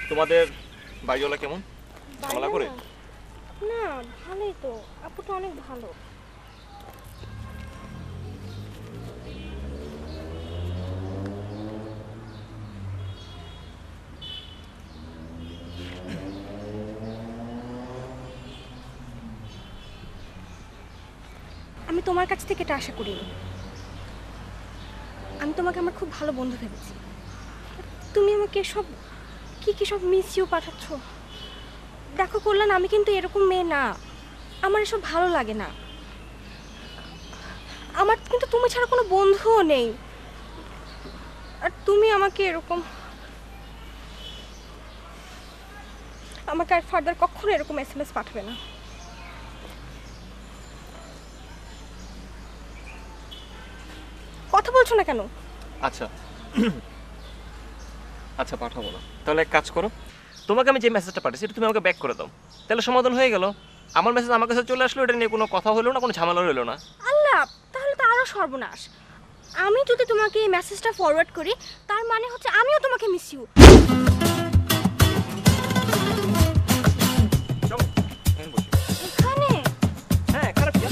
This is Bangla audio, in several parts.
তোমাদের বাড়িওয়ালা কেমন? ঝামেলা করে? না, ভালোই তো। আপুটা অনেক ভালো। আমি তোমার কাছ থেকে এটা আশা করিনি। আমি তোমাকে আমার খুব ভালো বন্ধু ভেবেছি। তুমি আমাকে সব কি সব মিস ইউ পাঠাচ্ছ। দেখো কল্যাণ, আমি কিন্তু এরকম মেয়ে না। আমার এসব ভালো লাগে না। আমার কিন্তু তুমি ছাড়া কোনো বন্ধুও নেই। আর তুমি আমাকে এরকম, আমাকে আর ফার্দার কখনো এরকম SMS পাঠাবে না। কথা বলছো না কেন? আচ্ছা আচ্ছা, পাঠাবো না। তাহলে এক কাজ করো, তোমাকে আমি যে মেসেজটা পাঠিয়েছি এটা তুমি আমাকে ব্যাক করে দাও, তাহলে সমাধান হয়ে গেল। আমার মেসেজ আমার কাছে চলে আসলো, এটা নিয়ে কোনো কথা হলো না, কোনো ঝামেলা হলো না। আল্লাহ, তাহলে তো আরো সর্বনাশ। আমি যদি তোমাকে এই মেসেজটা ফরওয়ার্ড করি, তার মানে হচ্ছে আমিও তোমাকে মিস ইউ। এখানে? হ্যাঁ, খারাপ কি?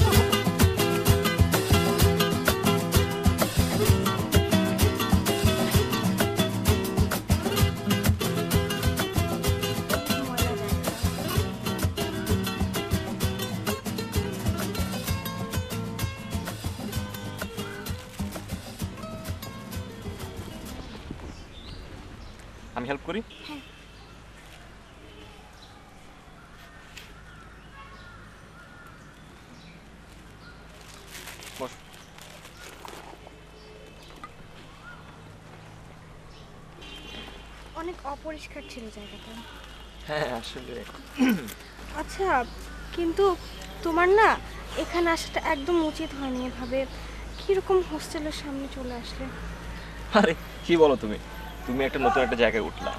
আমি হেল্প করি? হ্যাঁ। বস। অনেক অপরিষ্কার ছিল জায়গাটা। হ্যাঁ আসলে। আচ্ছা, কিন্তু তোমার না এখানে আসাটা একদম উচিত হয়নি। এভাবে কিরকম হোস্টেলের সামনে চলে আসলে। আরে কি বলো তুমি, তুমি একটা নতুন একটা জায়গায় উঠলা,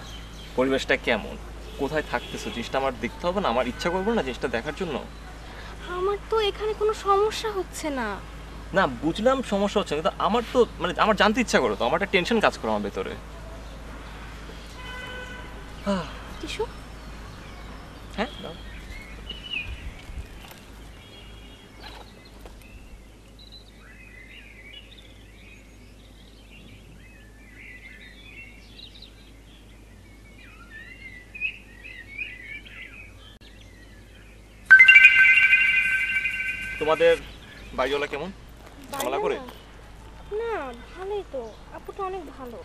পরিবেশটা কেমন, কোথায় থাকতেছো, জিনিসটা আমার দেখতে হবে না? আমার ইচ্ছা করবো না জিনিসটা দেখার জন্য? আমার তো এখানে কোনো সমস্যা হচ্ছে না। না বুঝলাম সমস্যা হচ্ছে, কিন্তু আমার তো মানে আমার জানতে ইচ্ছা করো তো, আমার একটা টেনশন কাজ করে আমার ভেতরে। টিসু? হ্যাঁ দাও। তোমাদের বাড়িওয়ালা কেমন? ঝামেলা করে? না, ভালোই তো। আপুটা অনেক ভালো।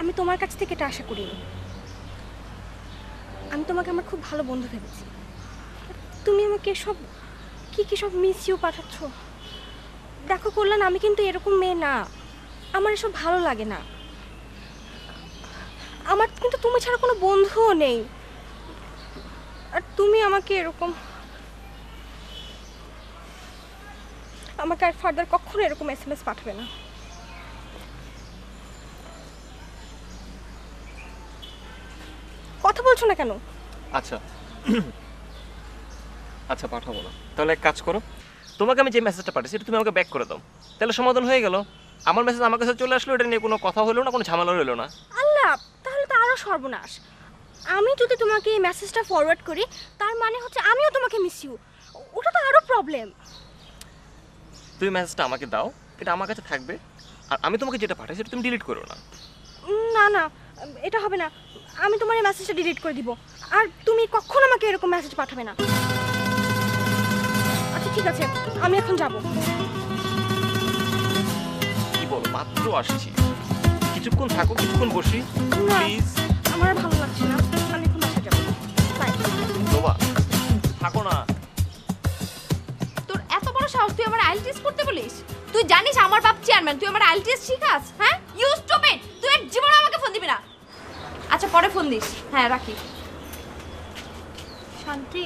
আমি তোমার কাছ থেকে এটা আশা করিনি। আমি তোমাকে আমার খুব ভালো বন্ধু ভেবেছি। তুমি আমাকে সব কি সব মিস ইউ পাঠাচ্ছ। দেখো কল্যাণ, আমি কিন্তু এরকম মেয়ে না। আমার এসব ভালো লাগে না। আমার কিন্তু তুমি ছাড়া কোনো বন্ধুও নেই। আর তুমি আমাকে এরকম, আমাকে আর ফার্দার কখনো এরকম SMS পাঠাবে না। কথা বলছো না কেন? আচ্ছা আচ্ছা, পাঠাবো না। তাহলে এক কাজ করো, তোমাকে আমি যে মেসেজটা পাঠিয়েছি এটা তুমি আমাকে ব্যাক করে দাও, তাহলে সমাধান হয়ে গেল। আমার মেসেজ আমার কাছে চলে আসলো, এটা নিয়ে কোনো কথা হলো না, কোনো ঝামেলা হলো না। আল্লাহ, তাহলে তো আরো সর্বনাশ। আমি যদি তোমাকে এই মেসেজটা ফরওয়ার্ড করি, তার মানে হচ্ছে আমিও তোমাকে মিস ইউ। ওটা তো আরো প্রবলেম। তুমি মেসেজটা আমাকে দাও, এটা আমার কাছে থাকবে, আর আমি তোমাকে যেটা পাঠাই সেটা তুমি ডিলিট করো না। না না, এটা হবে না। আমি তোমার এই মেসেজটা ডিলিট করে দিব। আর তুমি কখনো আমাকে এরকম মেসেজ পাঠাবে না। আচ্ছা ঠিক আছে, আমি এখন যাব। কি বলো, মাত্র আসছি, কিছুক্ষণ থাকো, কিছুক্ষণ বসি না, প্লিজ। আমার আর ভালো লাগছে না। আমি এখন বাসা যাব। বাই। বাবা থাকো না। তোর এত বড় সাহস, তুই আমার আইএলটিএস করতে বলিস? তুই জানিস আমার বাপ চেয়ারম্যান, তুই আমার আইএলটিএস শিখাস? হ্যাঁ, ইউ স্টুপিড! তুই এর জীবনে আমাকে ফোন দিবি না। আচ্ছা পরে ফোন দিস। হ্যাঁ রাখি। শান্তি,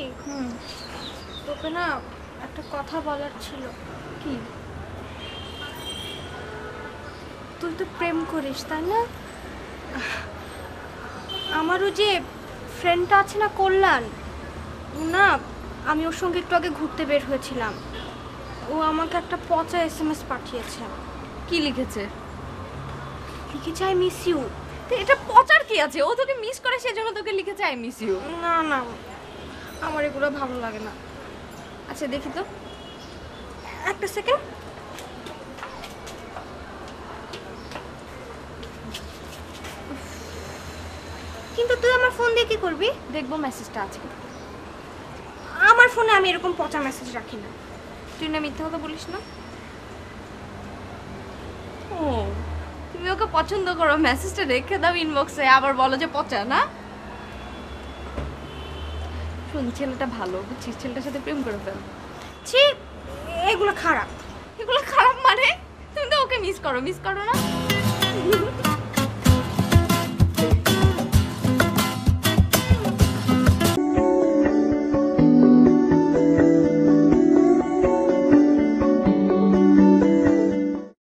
তোকে না একটা কথা বলার ছিল। কি? তুই তো প্রেম করিস, তাই না? আমারও যে ফ্রেন্ডটা আছে না কল্যাণ, ও না, আমি ওর সঙ্গে একটু আগে ঘুরতে বের হয়েছিলাম, ও আমাকে একটা পচা SMS পাঠিয়েছে। কি লিখেছে? লিখেছে আই মিস ইউ। তো এটা পচার কি আছে? ও তোকে মিস করে সেজন্য তোকে লিখেছে আই মিস ইউ। না না, আমার এগুলো ভালো লাগে না। আচ্ছা দেখি তো। একটা সেকেন্ড। কিন্তু তুই আমার ফোন দিয়ে কি করবি? দেখবো মেসেজটা আছে কি। আমার ফোনে আমি এরকম পচা মেসেজ রাখি না। তুই না মিথ্যা কথা বলিস না? ও, তুমি ওকে পছন্দ করো, মেসেজটা রেখে দাও ইনবক্সে, আবার বলো যে পচা না। শোন, ছেলেটা ভালো, বুঝছিস? ছেলেটার সাথে প্রেম করে ফেল। ছি, এগুলো খারাপ। এগুলো খারাপ মানে? তুমি তো ওকে মিস করো না?